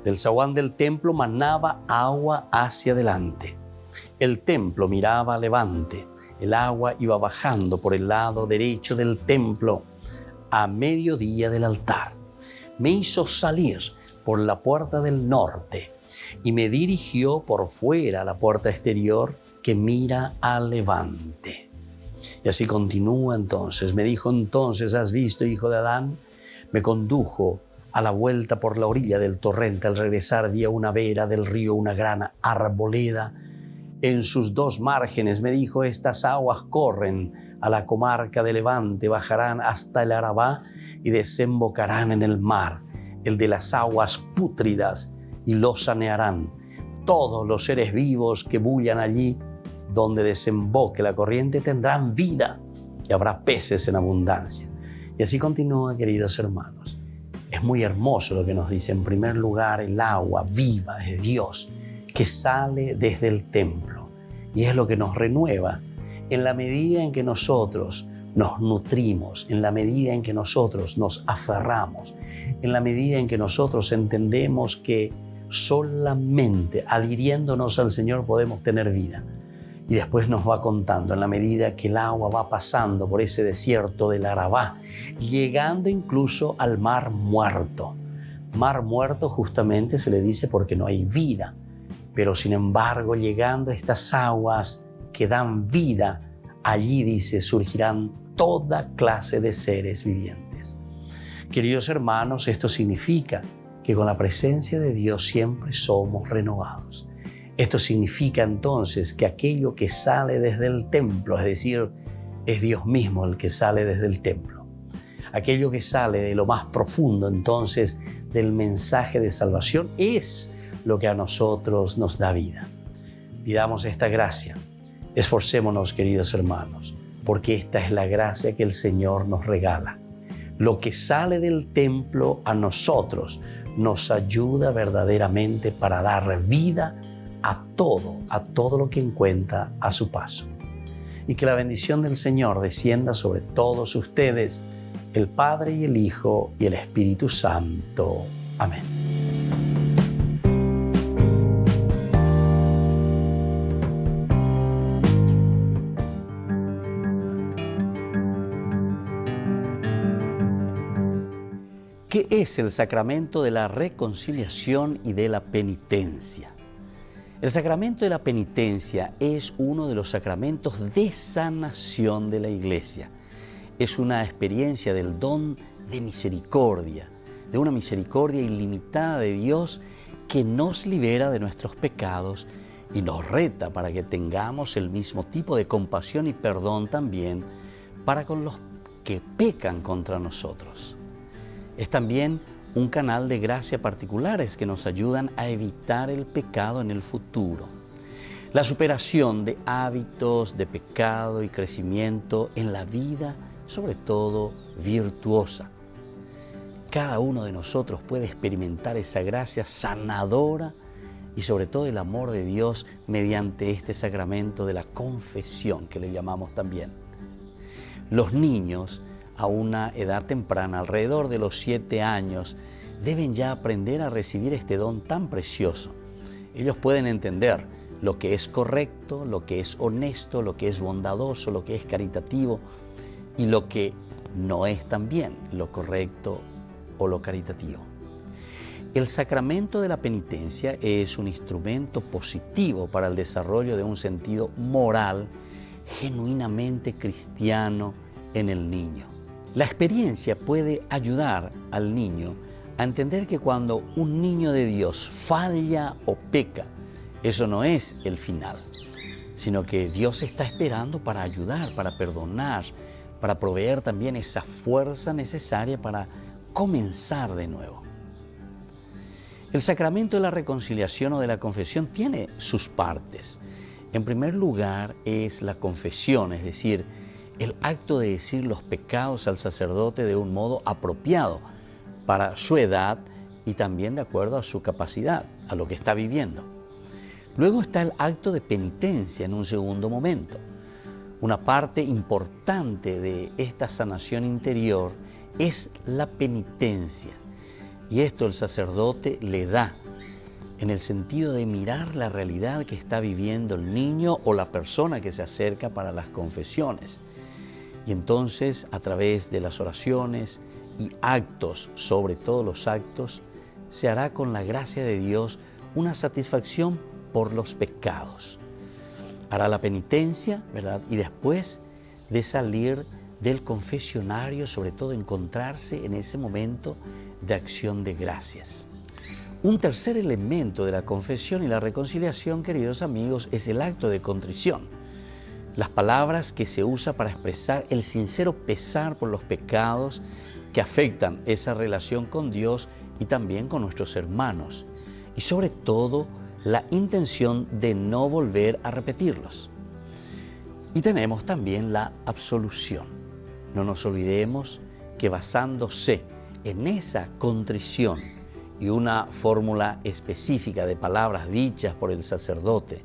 Del zaguán del templo manaba agua hacia adelante. El templo miraba a levante. El agua iba bajando por el lado derecho del templo a mediodía del altar. Me hizo salir por la puerta del norte y me dirigió por fuera a la puerta exterior que mira al levante. Y así continúa entonces. Me dijo entonces: ¿has visto, hijo de Adán? Me condujo a la vuelta por la orilla del torrente. Al regresar vi a una vera del río, una gran arboleda en sus dos márgenes. Me dijo: estas aguas corren a la comarca de Levante, bajarán hasta el Arabá y desembocarán en el mar, el de las aguas pútridas, y lo sanearán. Todos los seres vivos que bullan allí donde desemboque la corriente tendrán vida y habrá peces en abundancia. Y así continúa, queridos hermanos. Es muy hermoso lo que nos dice. En primer lugar, el agua viva de Dios que sale desde el templo, y es lo que nos renueva en la medida en que nosotros nos nutrimos, en la medida en que nosotros nos aferramos, en la medida en que nosotros entendemos que solamente adhiriéndonos al Señor podemos tener vida. Y después nos va contando, en la medida que el agua va pasando por ese desierto del Arabá, llegando incluso al mar muerto. Mar muerto justamente se le dice porque no hay vida. Pero sin embargo, llegando a estas aguas que dan vida, allí dice, surgirán toda clase de seres vivientes. Queridos hermanos, esto significa que con la presencia de Dios siempre somos renovados. Esto significa entonces que aquello que sale desde el templo, es decir, es Dios mismo el que sale desde el templo. Aquello que sale de lo más profundo entonces del mensaje de salvación es lo que a nosotros nos da vida. Pidamos esta gracia. Esforcémonos, queridos hermanos, porque esta es la gracia que el Señor nos regala. Lo que sale del templo a nosotros nos ayuda verdaderamente para dar vida a todo lo que encuentra a su paso. Y que la bendición del Señor descienda sobre todos ustedes, el Padre y el Hijo y el Espíritu Santo. Amén. ¿Qué es el sacramento de la reconciliación y de la penitencia? El sacramento de la penitencia es uno de los sacramentos de sanación de la Iglesia. Es una experiencia del don de misericordia, de una misericordia ilimitada de Dios que nos libera de nuestros pecados y nos reta para que tengamos el mismo tipo de compasión y perdón también para con los que pecan contra nosotros. Es también un canal de gracia particulares que nos ayudan a evitar el pecado en el futuro. La superación de hábitos de pecado y crecimiento en la vida, sobre todo virtuosa. Cada uno de nosotros puede experimentar esa gracia sanadora y sobre todo el amor de Dios mediante este sacramento de la confesión que le llamamos también. Los niños a una edad temprana, alrededor de los 7 años, deben ya aprender a recibir este don tan precioso. Ellos pueden entender lo que es correcto, lo que es honesto, lo que es bondadoso, lo que es caritativo y lo que no es también lo correcto o lo caritativo. El sacramento de la penitencia es un instrumento positivo para el desarrollo de un sentido moral genuinamente cristiano en el niño. La experiencia puede ayudar al niño a entender que cuando un niño de Dios falla o peca, eso no es el final, sino que Dios está esperando para ayudar, para perdonar, para proveer también esa fuerza necesaria para comenzar de nuevo. El sacramento de la reconciliación o de la confesión tiene sus partes. En primer lugar es la confesión, es decir, el acto de decir los pecados al sacerdote de un modo apropiado para su edad y también de acuerdo a su capacidad, a lo que está viviendo. Luego está el acto de penitencia en un segundo momento. Una parte importante de esta sanación interior es la penitencia. Y esto el sacerdote le da en el sentido de mirar la realidad que está viviendo el niño o la persona que se acerca para las confesiones. Y entonces, a través de las oraciones y actos, sobre todo los actos, se hará con la gracia de Dios una satisfacción por los pecados. Hará la penitencia, ¿verdad? Y después de salir del confesionario, sobre todo encontrarse en ese momento de acción de gracias. Un tercer elemento de la confesión y la reconciliación, queridos amigos, es el acto de contrición. Las palabras que se usa para expresar el sincero pesar por los pecados que afectan esa relación con Dios y también con nuestros hermanos. Y sobre todo, la intención de no volver a repetirlos. Y tenemos también la absolución. No nos olvidemos que basándose en esa contrición y una fórmula específica de palabras dichas por el sacerdote,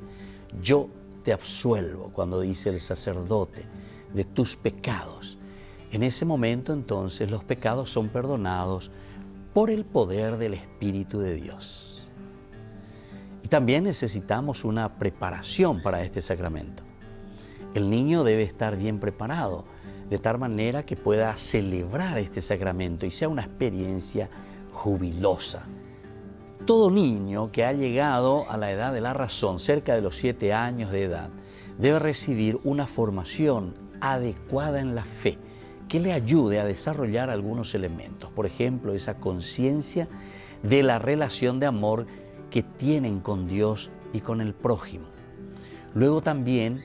yo te absuelvo, cuando dice el sacerdote, de tus pecados. En ese momento entonces los pecados son perdonados por el poder del Espíritu de Dios. Y también necesitamos una preparación para este sacramento. El niño debe estar bien preparado, de tal manera que pueda celebrar este sacramento y sea una experiencia jubilosa. Todo niño que ha llegado a la edad de la razón, cerca de los 7 años de edad, debe recibir una formación adecuada en la fe que le ayude a desarrollar algunos elementos. Por ejemplo, esa conciencia de la relación de amor que tienen con Dios y con el prójimo. Luego también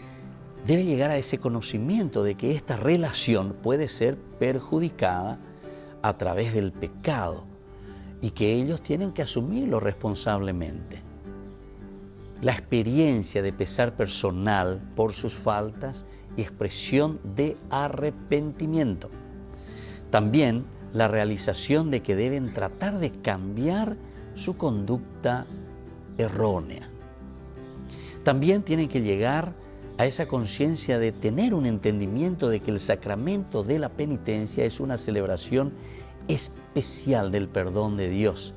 debe llegar a ese conocimiento de que esta relación puede ser perjudicada a través del pecado y que ellos tienen que asumirlo responsablemente. La experiencia de pesar personal por sus faltas y expresión de arrepentimiento. También la realización de que deben tratar de cambiar su conducta errónea. También tienen que llegar a esa conciencia de tener un entendimiento de que el sacramento de la penitencia es una celebración especial del perdón de Dios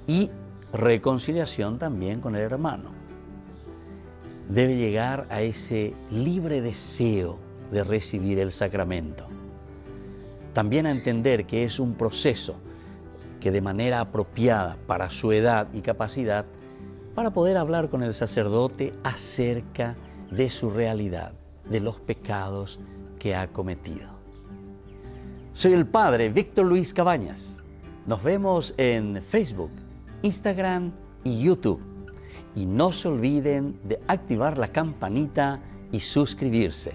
y reconciliación también con el hermano. Debe llegar a ese libre deseo de recibir el sacramento. También a entender que es un proceso que de manera apropiada para su edad y capacidad, para poder hablar con el sacerdote acerca de su realidad, de los pecados que ha cometido. Soy el Padre Víctor Luis Cabañas. Nos vemos en Facebook, Instagram y YouTube. Y no se olviden de activar la campanita y suscribirse.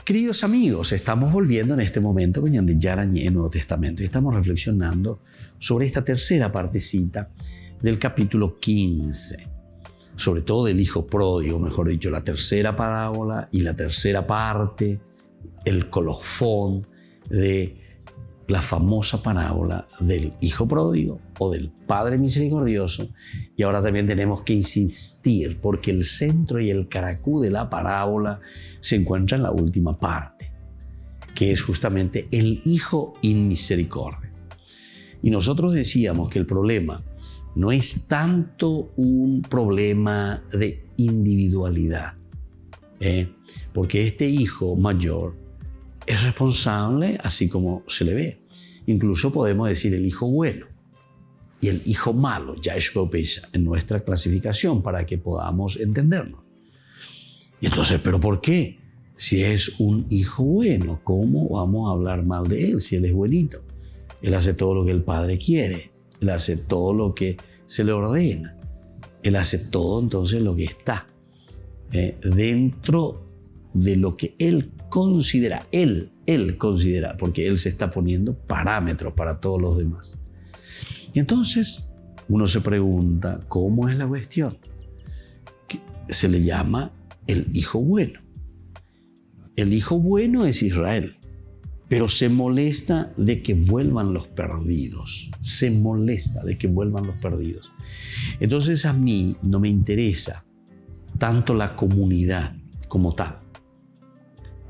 Queridos amigos, estamos volviendo en este momento con Ñan de Yarañé, Nuevo Testamento, y estamos reflexionando sobre esta tercera partecita del capítulo 15, sobre todo del hijo pródigo, mejor dicho, la tercera parábola y la tercera parte, el colofón de la famosa parábola del hijo pródigo o del Padre misericordioso. Y ahora también tenemos que insistir porque el centro y el caracú de la parábola se encuentra en la última parte, que es justamente el hijo in misericordia. Y nosotros decíamos que el problema no es tanto un problema de individualidad, porque este hijo mayor es responsable así como se le ve. Incluso podemos decir el hijo bueno y el hijo malo, ya es propia en nuestra clasificación para que podamos entendernos. Y entonces, ¿pero por qué? Si es un hijo bueno, ¿cómo vamos a hablar mal de él si él es buenito? Él hace todo lo que el padre quiere, él hace todo lo que se le ordena, él hace todo entonces lo que está dentro de lo que él considera, él considera, porque él se está poniendo parámetros para todos los demás. Y entonces uno se pregunta, ¿cómo es la cuestión? Se le llama el hijo bueno. El hijo bueno es Israel, pero se molesta de que vuelvan los perdidos. Se molesta de que vuelvan los perdidos. Entonces a mí no me interesa tanto la comunidad como tal.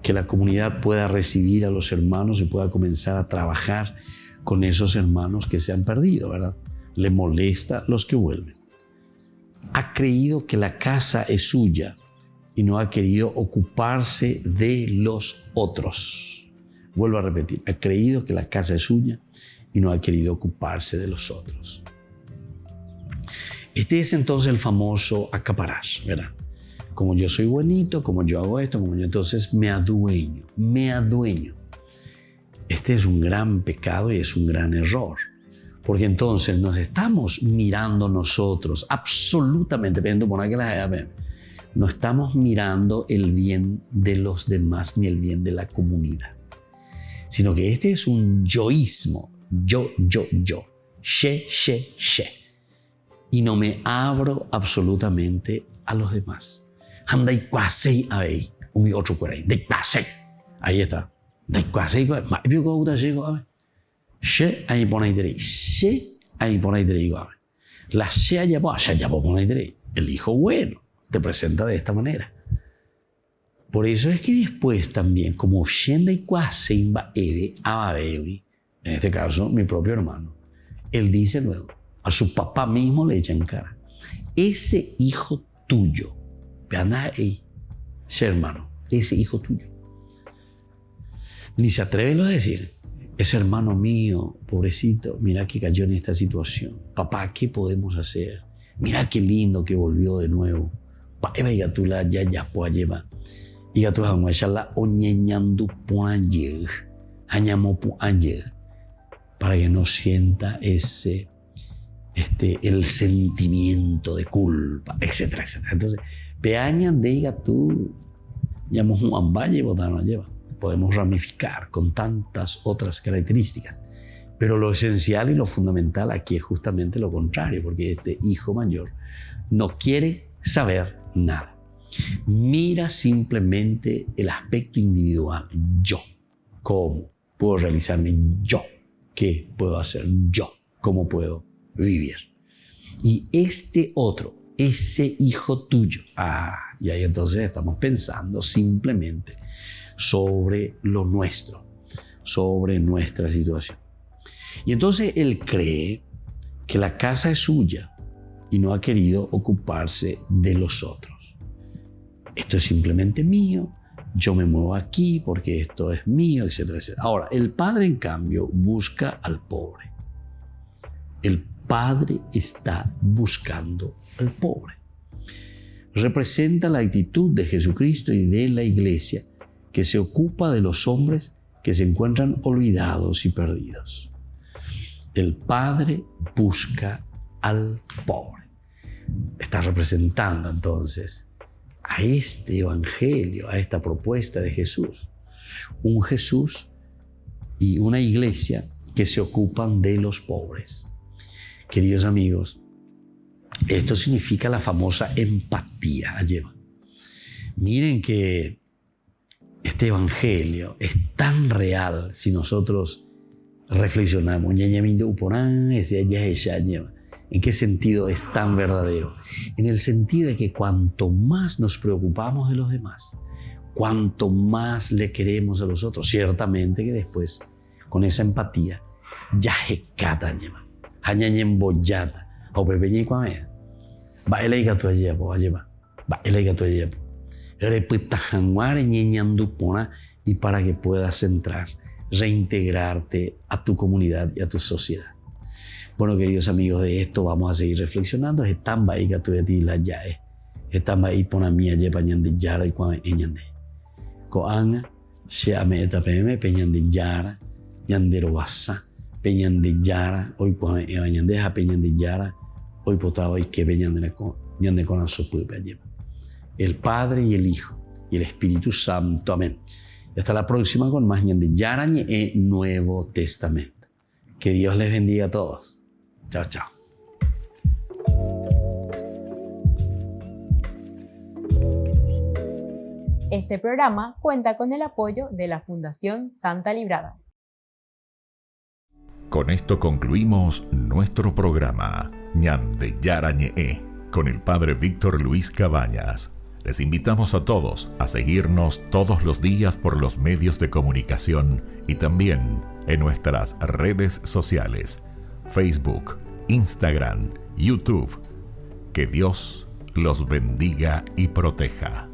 Que la comunidad pueda recibir a los hermanos y pueda comenzar a trabajar con esos hermanos que se han perdido, ¿verdad? Le molesta los que vuelven. Ha creído que la casa es suya y no ha querido ocuparse de los otros. Vuelvo a repetir, ha creído que la casa es suya y no ha querido ocuparse de los otros. Este es entonces el famoso acaparar, ¿verdad? Como yo soy buenito, como yo hago esto, como yo entonces me adueño. Este es un gran pecado y es un gran error. Porque entonces nos estamos mirando nosotros absolutamente, no estamos mirando el bien de los demás ni el bien de la comunidad. Sino que este es un yoísmo. Yo. She. Y no me abro absolutamente a los demás. Handai quasei ahí, un otro por ahí, de quasei. Ahí está. De quasei, ma più cosa llega. She ahí pone ahí, she ahí pone ahí. La she allá pone ahí. El hijo bueno te presenta de esta manera. Por eso es que después también, como shendai quasei va eve ababewi, en este caso mi propio hermano, él dice luego, a su papá mismo le echa en cara, ese hijo tuyo, anda ahí, ese hermano, ese hijo tuyo. Ni se atreve a decir, ese hermano mío, pobrecito, mira que cayó en esta situación. Papá, ¿qué podemos hacer? Mira qué lindo que volvió de nuevo. Ya tú la ya puedes llevar. Y tú vas a la oñeñandu puayer, hañamo puayer, para que no sienta el sentimiento de culpa, etcétera, etcétera. Entonces, peañan diga tú, llamamos un valle y botar lleva. Podemos ramificar con tantas otras características. Pero lo esencial y lo fundamental aquí es justamente lo contrario, porque este hijo mayor no quiere saber nada. Mira simplemente el aspecto individual. Yo. ¿Cómo puedo realizarme yo? ¿Qué puedo hacer yo? ¿Cómo puedo vivir? Y este otro, ese hijo tuyo. Y ahí entonces estamos pensando simplemente sobre lo nuestro, sobre nuestra situación. Y entonces él cree que la casa es suya y no ha querido ocuparse de los otros. Esto es simplemente mío, yo me muevo aquí porque esto es mío, etcétera, etcétera. Ahora, el padre, en cambio, busca al pobre. El padre está buscando al pobre. Representa la actitud de Jesucristo y de la iglesia que se ocupa de los hombres que se encuentran olvidados y perdidos. El Padre busca al pobre. Está representando entonces a este evangelio, a esta propuesta de Jesús. Un Jesús y una iglesia que se ocupan de los pobres. Queridos amigos, esto significa la famosa empatía. Miren que este evangelio es tan real si nosotros reflexionamos. ¿En qué sentido es tan verdadero? En el sentido de que cuanto más nos preocupamos de los demás, cuanto más le queremos a los otros, ciertamente que después, con esa empatía, ya se cata lleva. Hañañen bollata, o pepeñe cuame. Va el gato allá, va el gato allá. Y para que puedas entrar, reintegrarte a tu comunidad y a tu sociedad. Bueno, queridos amigos, de esto vamos a seguir reflexionando. Están ahí que tú ti la ya están ahí pona mía ya pañan de yara y cuan eñande. Coanga se ame eta pm peñan de yara yandero basa peñan de yara hoy cuan eñandeja peñan de yara hoy potaba y que peñan de yande con su pupa lleva. El Padre y el Hijo y el Espíritu Santo. Amén. Y hasta la próxima con más de Yarañe y Nuevo Testamento. Que Dios les bendiga a todos. Chao, chao. Este programa cuenta con el apoyo de la Fundación Santa Librada. Con esto concluimos nuestro programa Ñan de Yarañé con el Padre Víctor Luis Cabañas. Les invitamos a todos a seguirnos todos los días por los medios de comunicación y también en nuestras redes sociales, Facebook, Instagram, YouTube. Que Dios los bendiga y proteja.